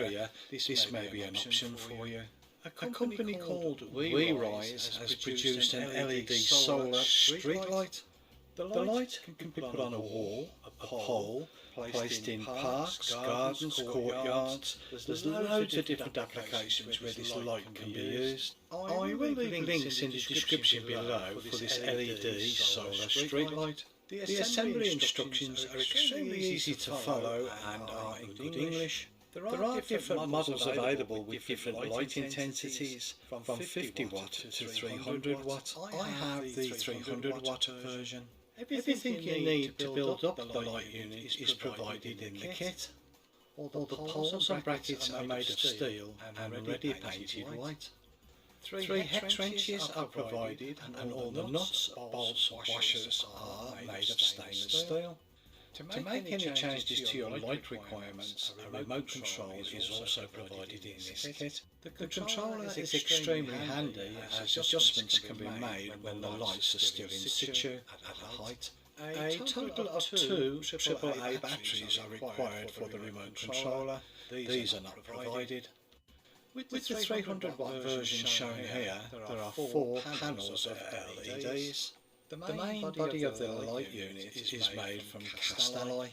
area, this may be an option for you. A company called WeRise has produced an LED solar streetlight. The light can be put on a wall, a pole, placed in parks, gardens, courtyards. There's loads of different applications where this light can be used. I will leave links in the description below for this LED solar streetlight. The assembly instructions are extremely easy to follow and are in good English. There are different models available with different light intensities, from 50 watt to 300 watt. I have the 300 watt version. Everything you need to build up the light unit is provided in the kit. All the poles and brackets are made of steel and ready painted white. 3 hex wrenches are provided, and all the nuts, bolts, washers are made of stainless steel. To make any changes to your light requirements, a remote control is also provided in this kit. The controller is extremely handy, as adjustments can be made when the lights are still in situ at a height. A total of 2 AAA batteries are required for the remote controller. These are not provided. With the 300 watt version shown here, there are 4 panels of LEDs. The main body of the light unit is made from cast alloy.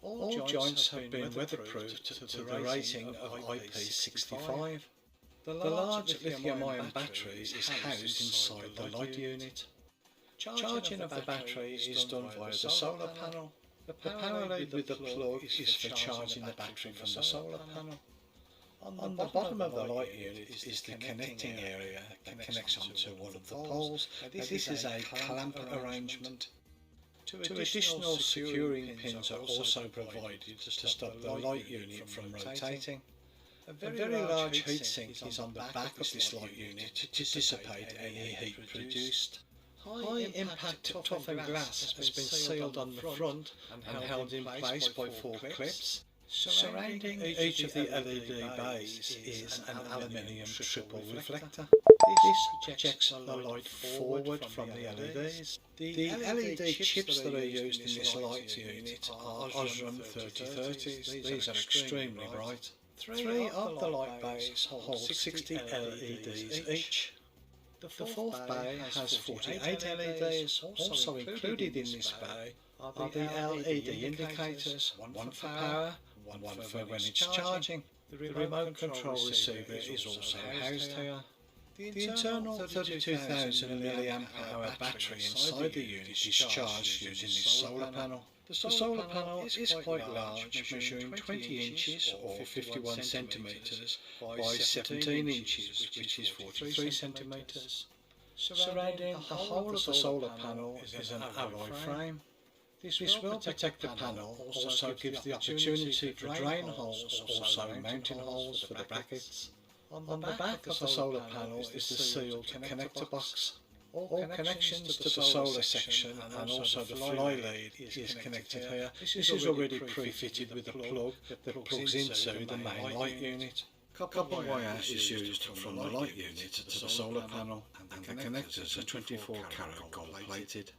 All joints have been weatherproofed to the rating of IP65. The large lithium-ion battery is housed inside the light unit. Charging of the battery is done via the solar panel. The power lead with the plug is for charging the battery from the solar panel. On the bottom of the light unit is the connecting area that connects onto one of the poles. This is a clamp arrangement. 2 additional securing pins are also provided to stop the light unit from rotating. A very large heatsink is on the back of this light unit to dissipate any heat produced. High impact toughened glass has been sealed on the front and held in place by 4 clips. Surrounding each of the LED bays is an aluminium triple reflector. This projects the light forward from the LEDs. The LED chips that are used in this light unit are Osram 3030s. These are extremely bright. 3 of the light bays hold 60 LEDs each. The 4th bay has 48 LEDs. Also included in this bay are the LED indicators, one for power, one for when it's charging. The remote control receiver is also housed here. The internal 32,000 mAh battery inside the unit is charged using this solar panel. The solar panel is quite large, measuring 20 inches or 51 centimetres by 17 inches, which is 43 centimetres. Surrounding the whole of the solar panel is an alloy frame. This will protect the panel, also gives the opportunity for drain holes, also mounting holes for the brackets. On the back of the solar panel is the sealed connector box. All connections to the solar section and also the fly lead is connected here. This is already pre-fitted with a plug that plugs into the main light unit. Copper wire is used from the light unit to the solar panel, and the connectors are 24 karat gold plated.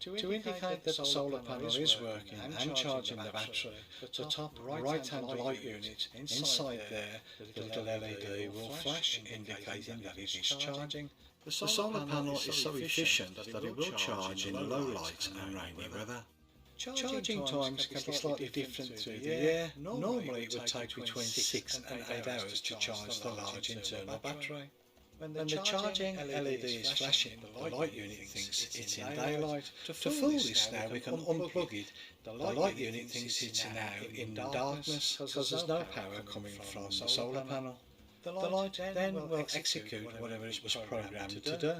To indicate that the solar panel is working and charging the battery, the top right-hand light unit inside there, the little LED will flash indicating that it is charging. The solar panel is so efficient that it will charge in low light and rainy weather. Charging times can be slightly different through the year. Normally it would take between 6 and 8 hours to charge the large internal battery. When the charging LED is flashing, the light unit thinks it's in daylight. To fool this now, we can unplug it. The light unit thinks it's now in darkness because there's no power coming from the solar panel. The light then will execute whatever it was programmed to do.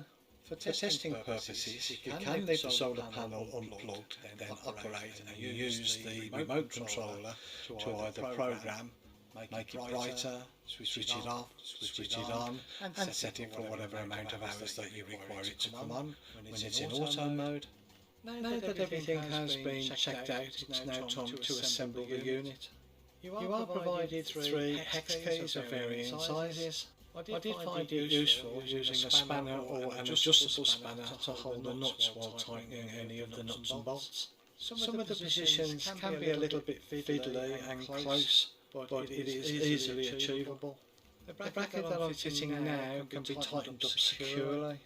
For testing purposes, you can leave the solar panel unplugged, then operate and use the remote controller to either program, make it brighter, switch it off, switch it on, and set it for whatever amount of hours that you require it to come on when it's in auto mode. Now that everything has been checked out, it's now time to assemble the unit. You are provided 3 hex keys of varying sizes. I did find it useful using a spanner or an adjustable spanner to hold the nuts while tightening any of the nuts and bolts. Some of the positions can be a little bit fiddly and close, but it is easily achievable. The bracket that I'm fitting now can be tightened up securely.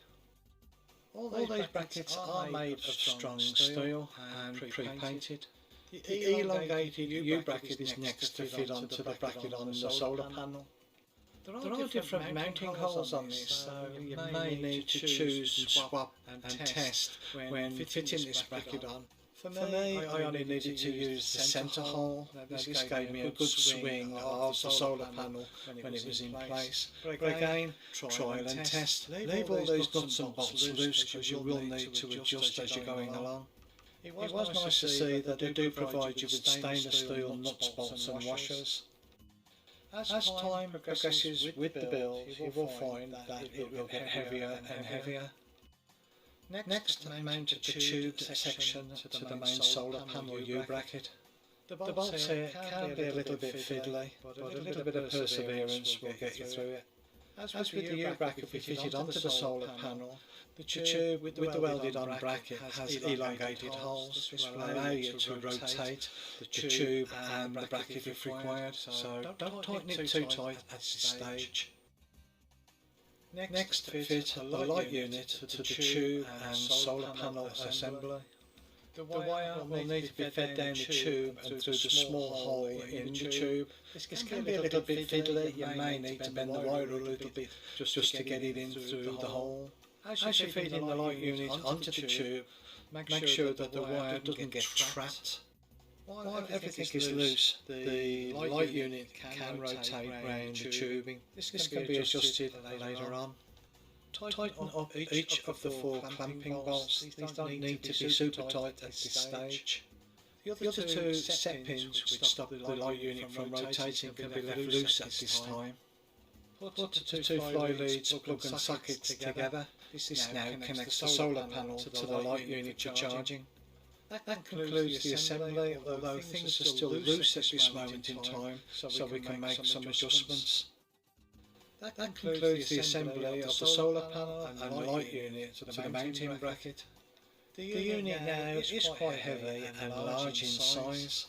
All these brackets are made of strong steel and pre-painted. The elongated U-bracket is next to fit onto the bracket on the solar panel. There are different mounting holes on this, so you may need to choose and swap and test when fitting this bracket on. For me, I only needed to use the centre hole. This gave me a good swing of the solar panel when it was in place. But again, trial and test. Leave all those nuts and bolts loose because you will need to adjust as you're going along. It was nice to see that they do provide you with stainless steel nuts, bolts and washers. As time progresses with the build, you will find that it will get heavier and heavier. Next, mount the tubed section to the main solar panel U-bracket. The bolts here can be a little bit fiddly, but a little bit of perseverance will get you through it. As with the U-bracket we fitted onto the solar panel, the tube with the welded on bracket has elongated holes. This will allow you to rotate the tube and the bracket if required, so don't tighten it too tight at this stage. Next, fit the light unit to the tube and solar panel assembly. The wire will need to be fed down the tube and through the small hole in the tube. This can be a little bit fiddly. You may need to bend the wire a little bit just to get it in through the hole. As you're feeding the light unit onto the tube, make sure that the wire doesn't get trapped. While everything is loose, the light unit can rotate round the tubing. This can be adjusted later on. Tighten up each of the 4 clamping bolts. These don't need to be super tight at this stage. The other 2 set pins which stop the light unit from rotating can be left loose at this time. Put the 2 fly leads, plug and sockets together. This now connects the solar panel to the light unit for charging. That concludes the assembly, although things are still loose at this moment in time, so we can make some adjustments. That concludes the assembly of the solar panel and light unit to the mounting bracket. The unit now is quite heavy and large in size.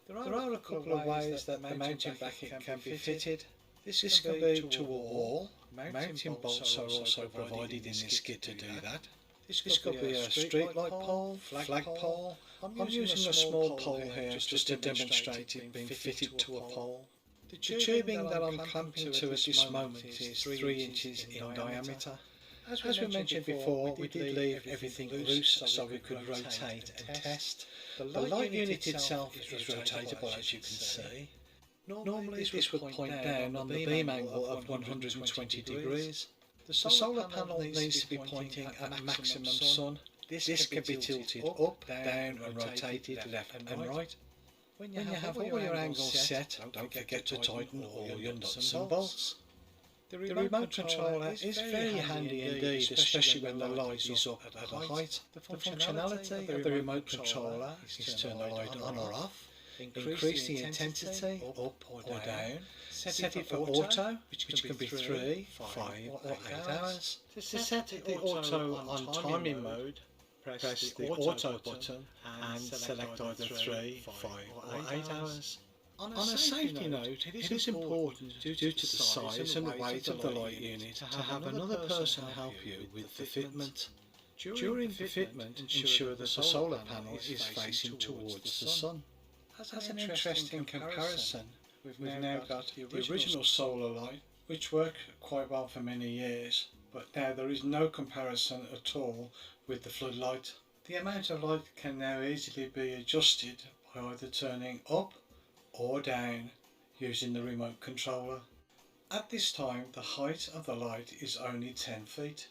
There are a couple of ways that the mounting bracket can be fitted. This can be to a wall. Mounting bolts are also provided in this kit to do that. This could be a street light pole, flag pole. I'm using a small pole here just to demonstrate it being fitted to a pole. The tubing that I'm clamping to at this moment is 3 inches in diameter. As we mentioned before, we did leave everything loose so we could rotate and test. The light unit itself is rotatable, as you can see. Normally this would point down on the beam angle of 120 degrees. The solar panel needs to be pointing at maximum sun. This can be tilted up, down and rotated left and right. When you have all your angles set, don't forget to tighten all your nuts and bolts. The remote controller is very handy indeed, especially when the light is up at a height. The functionality of the remote controller is to turn the light on or off, increase the intensity up or down, set it for auto, which can be 3, 5 or 8 hours. To set the auto on timing mode, press the auto button and select either 3, 5 or 8 hours. On a safety note, it is important, due to the size and weight of the light unit, to have another person help you with the fitment. During the fitment, ensure that the solar panel is facing towards the sun. As an interesting comparison, we've now got the original solar light, which worked quite well for many years, but now there is no comparison at all with the floodlight. The amount of light can now easily be adjusted by either turning up or down using the remote controller. At this time the height of the light is only 10 feet.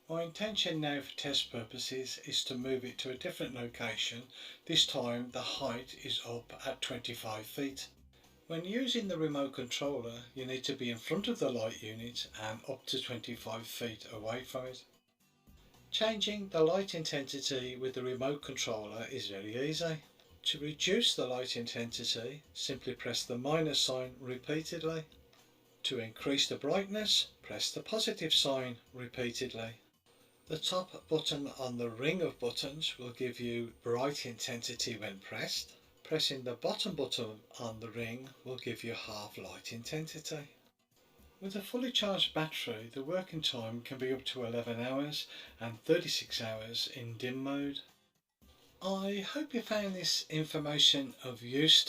My intention now for test purposes is to move it to a different location. This time the height is up at 25 feet. When using the remote controller you need to be in front of the light unit and up to 25 feet away from it. Changing the light intensity with the remote controller is very easy. To reduce the light intensity, simply press the minus sign repeatedly. To increase the brightness, press the positive sign repeatedly. The top button on the ring of buttons will give you bright intensity when pressed. Pressing the bottom button on the ring will give you half light intensity. With a fully charged battery, the working time can be up to 11 hours and 36 hours in dim mode. I hope you found this information of use